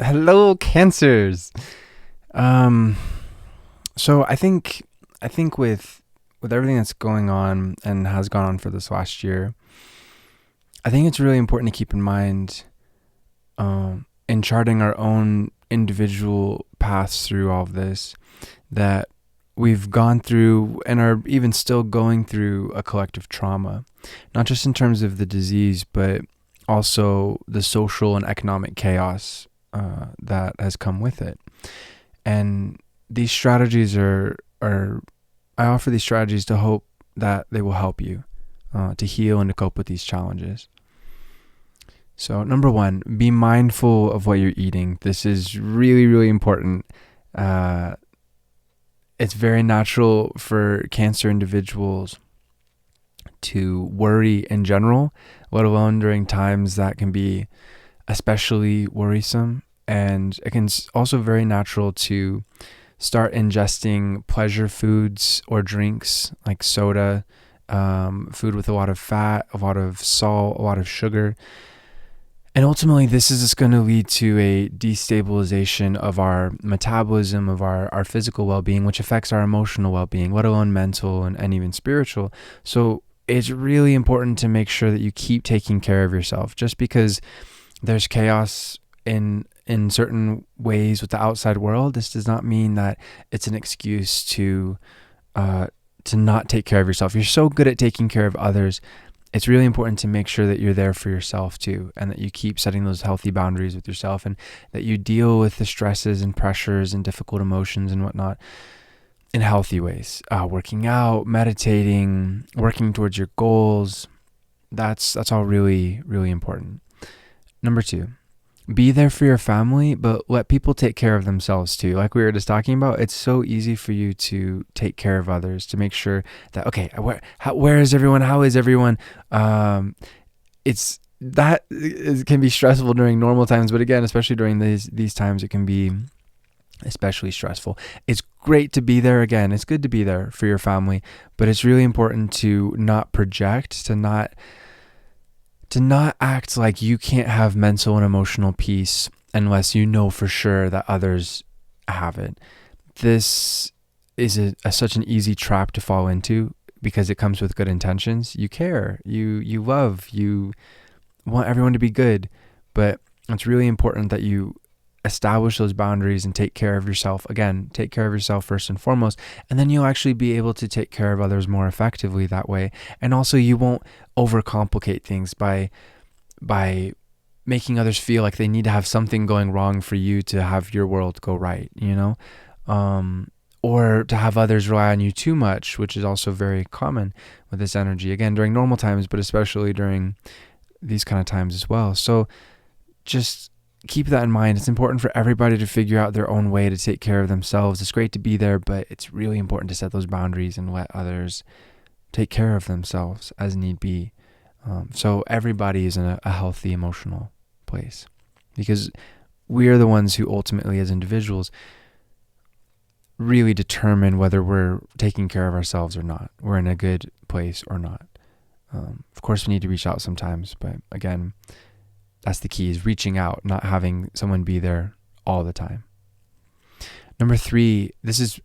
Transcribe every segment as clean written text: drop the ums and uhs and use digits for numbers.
Hello, Cancers. Um, so I think with everything that's going on and has gone on for this last year, I think it's really important to keep in mind in charting our own individual paths through all of this that we've gone through and are even still going through a collective trauma, not just in terms of the disease, but also the social and economic chaos that has come with it. And these strategies are I offer these strategies to hope that they will help you to heal and to cope with these challenges. So number one, be mindful of what you're eating. This is really, really important. Uh, it's very natural for Cancer individuals to worry in general, let alone during times that can be especially worrisome. And it can also very natural to start ingesting pleasure foods or drinks like soda, food with a lot of fat, a lot of salt, a lot of sugar. And ultimately, this is just going to lead to a destabilization of our metabolism, of our physical well being, which affects our emotional well being, let alone mental and even spiritual. So it's really important to make sure that you keep taking care of yourself. Just because there's chaos in certain ways with the outside world, this does not mean that it's an excuse to not take care of yourself. You're so good at taking care of others. It's really important to make sure that you're there for yourself too, and that you keep setting those healthy boundaries with yourself, and that you deal with the stresses and pressures and difficult emotions and whatnot in healthy ways. Working out, meditating, working towards your goals. That's all really, really important. Number two, be there for your family, but let people take care of themselves too. Like we were just talking about, it's so easy for you to take care of others, to make sure that, okay, where is everyone? How is everyone? It's that it can be stressful during normal times, but again, especially during these times, it can be especially stressful. It's great to be there again. It's good to be there for your family, but it's really important to not project, to not act like you can't have mental and emotional peace unless you know for sure that others have it. This is such an easy trap to fall into because it comes with good intentions. You care, you love, you want everyone to be good, but it's really important that you establish those boundaries and take care of yourself. Again, take care of yourself first and foremost, and then you'll actually be able to take care of others more effectively that way. And also, you won't overcomplicate things by making others feel like they need to have something going wrong for you to have your world go right, or to have others rely on you too much, which is also very common with this energy, again, during normal times, but especially during these kind of times as well. So just keep that in mind. It's important for everybody to figure out their own way to take care of themselves. It's great to be there, but it's really important to set those boundaries and let others take care of themselves as need be. So everybody is in a healthy emotional place, because we are the ones who ultimately, as individuals, really determine whether we're taking care of ourselves or not. We're in a good place or not. Of course, we need to reach out sometimes, but again, that's the key, is reaching out, not having someone be there all the time. Number three, this is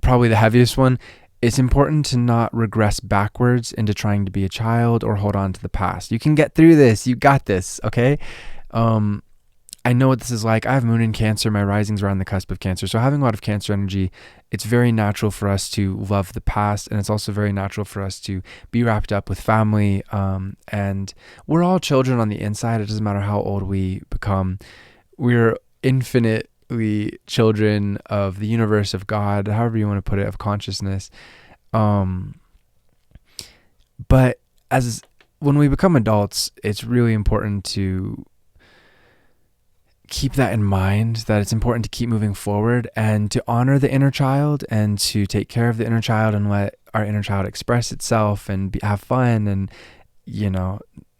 probably the heaviest one. It's important to not regress backwards into trying to be a child or hold on to the past. You can get through this. You got this, okay? I know what this is like. I have moon in Cancer. My risings are on the cusp of Cancer. So having a lot of Cancer energy, it's very natural for us to love the past. And it's also very natural for us to be wrapped up with family. And we're all children on the inside. It doesn't matter how old we become. We're infinitely children of the universe, of God, however you want to put it, of consciousness. But when we become adults, it's really important to keep that in mind, that it's important to keep moving forward and to honor the inner child and to take care of the inner child and let our inner child express itself and have fun and,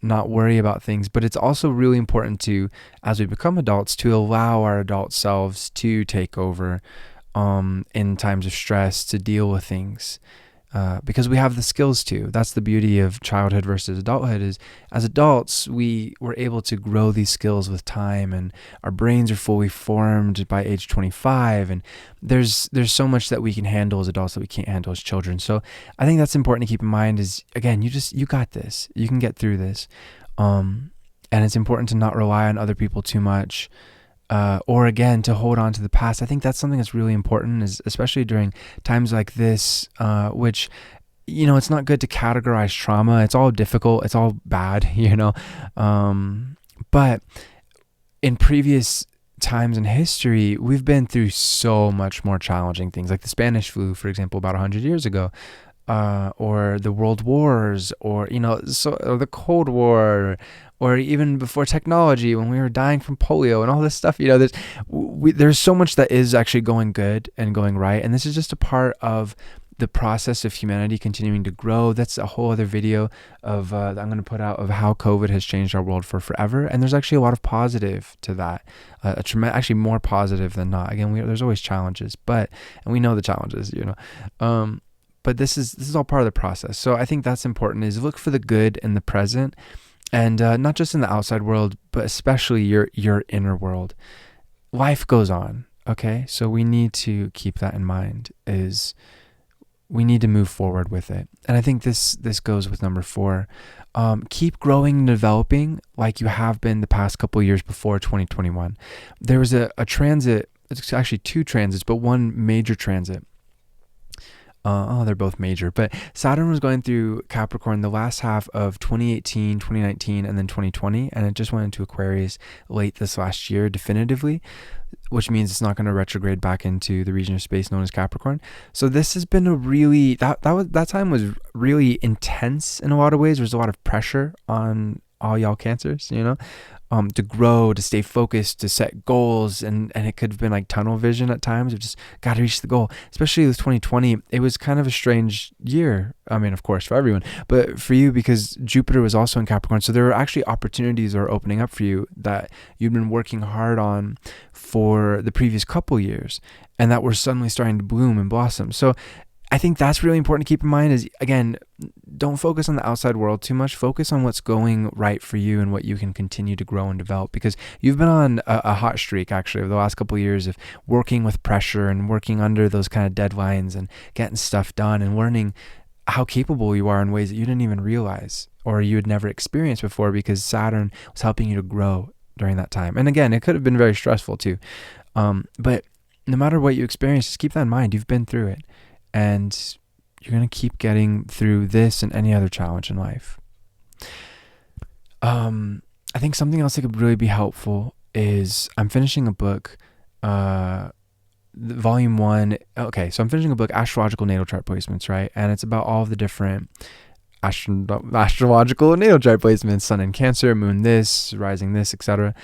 not worry about things. But it's also really important to, as we become adults, to allow our adult selves to take over in times of stress, to deal with things. because we have the skills to. That's the beauty of childhood versus adulthood, is as adults, we were able to grow these skills with time, and our brains are fully formed by age 25. And there's so much that we can handle as adults that we can't handle as children. So I think that's important to keep in mind is, again, you got this. You can get through this. And it's important to not rely on other people too much. Or again, to hold on to the past. I think that's something that's really important, is especially during times like this, which, it's not good to categorize trauma. It's all difficult. It's all bad, but in previous times in history, we've been through so much more challenging things, like the Spanish flu, for example, about 100 years ago. Or the world wars, or or the Cold War, or even before technology, when we were dying from polio and all this stuff. There's so much that is actually going good and going right, and this is just a part of the process of humanity continuing to grow. That's a whole other video of that I'm going to put out, of how COVID has changed our world for forever, and there's actually a lot of positive to that. Actually more positive than not. Again, there's always challenges, and we know the challenges, but this is all part of the process. So I think that's important, is look for the good in the present, and not just in the outside world, but especially your inner world. Life goes on, okay? So we need to keep that in mind, is we need to move forward with it. And I think this goes with number 4. Keep growing and developing like you have been the past couple of years before 2021. There was a transit, it's actually 2 transits, but one major transit. They're both major, but Saturn was going through Capricorn the last half of 2018, 2019, and then 2020, and it just went into Aquarius late this last year definitively, which means it's not going to retrograde back into the region of space known as Capricorn. So this has been a really, that time was really intense in a lot of ways. There's a lot of pressure on all y'all Cancers, to grow, to stay focused, to set goals, and it could have been like tunnel vision at times. We've just got to reach the goal. Especially with 2020, it was kind of a strange year. I mean, of course, for everyone, but for you, because Jupiter was also in Capricorn, so there were actually opportunities that are opening up for you that you'd been working hard on for the previous couple years, and that were suddenly starting to bloom and blossom. So I think that's really important to keep in mind, is, again, don't focus on the outside world too much. Focus on what's going right for you and what you can continue to grow and develop, because you've been on a hot streak, actually, over the last couple of years of working with pressure and working under those kind of deadlines and getting stuff done and learning how capable you are in ways that you didn't even realize or you had never experienced before, because Saturn was helping you to grow during that time. And again, it could have been very stressful too. But no matter what you experience, just keep that in mind. You've been through it, and you're going to keep getting through this and any other challenge in life. I think something else that could really be helpful is, I'm finishing a book, volume 1. Okay, so I'm finishing a book, Astrological Natal Chart Placements, right? And it's about all of the different astrological natal chart placements, sun in Cancer, moon this, rising this, etc.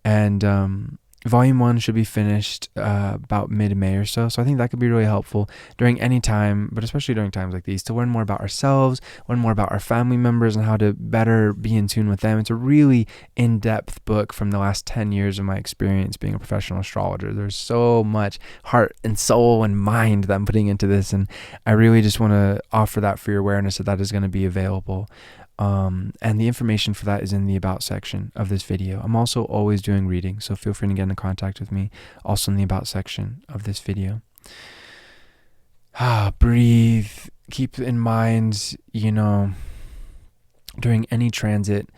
And volume 1 should be finished about mid-May or so. So I think that could be really helpful during any time, but especially during times like these, to learn more about ourselves, learn more about our family members and how to better be in tune with them. It's a really in-depth book from the last 10 years of my experience being a professional astrologer. There's so much heart and soul and mind that I'm putting into this, and I really just want to offer that for your awareness that is going to be available. And the information for that is in the About section of this video. I'm also always doing reading, so feel free to get in contact with me, also in the About section of this video. Breathe. Keep in mind, during any transit,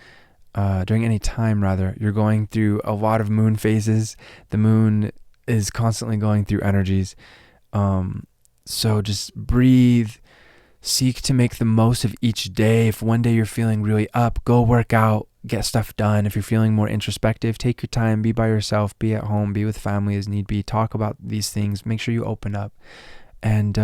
during any time rather, you're going through a lot of moon phases. The moon is constantly going through energies. So just breathe. Seek to make the most of each day. If one day you're feeling really up, go work out, get stuff done. If you're feeling more introspective, take your time, be by yourself, be at home, be with family as need be, talk about these things, make sure you open up. And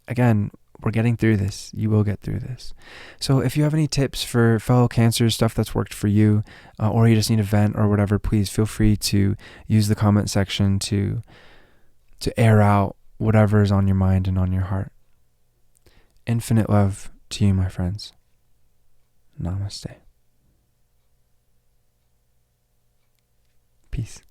again, we're getting through this. You will get through this. So if you have any tips for fellow Cancers, stuff that's worked for you, or you just need a vent or whatever, please feel free to use the comment section to air out whatever is on your mind and on your heart. Infinite love to you, my friends. Namaste. Peace.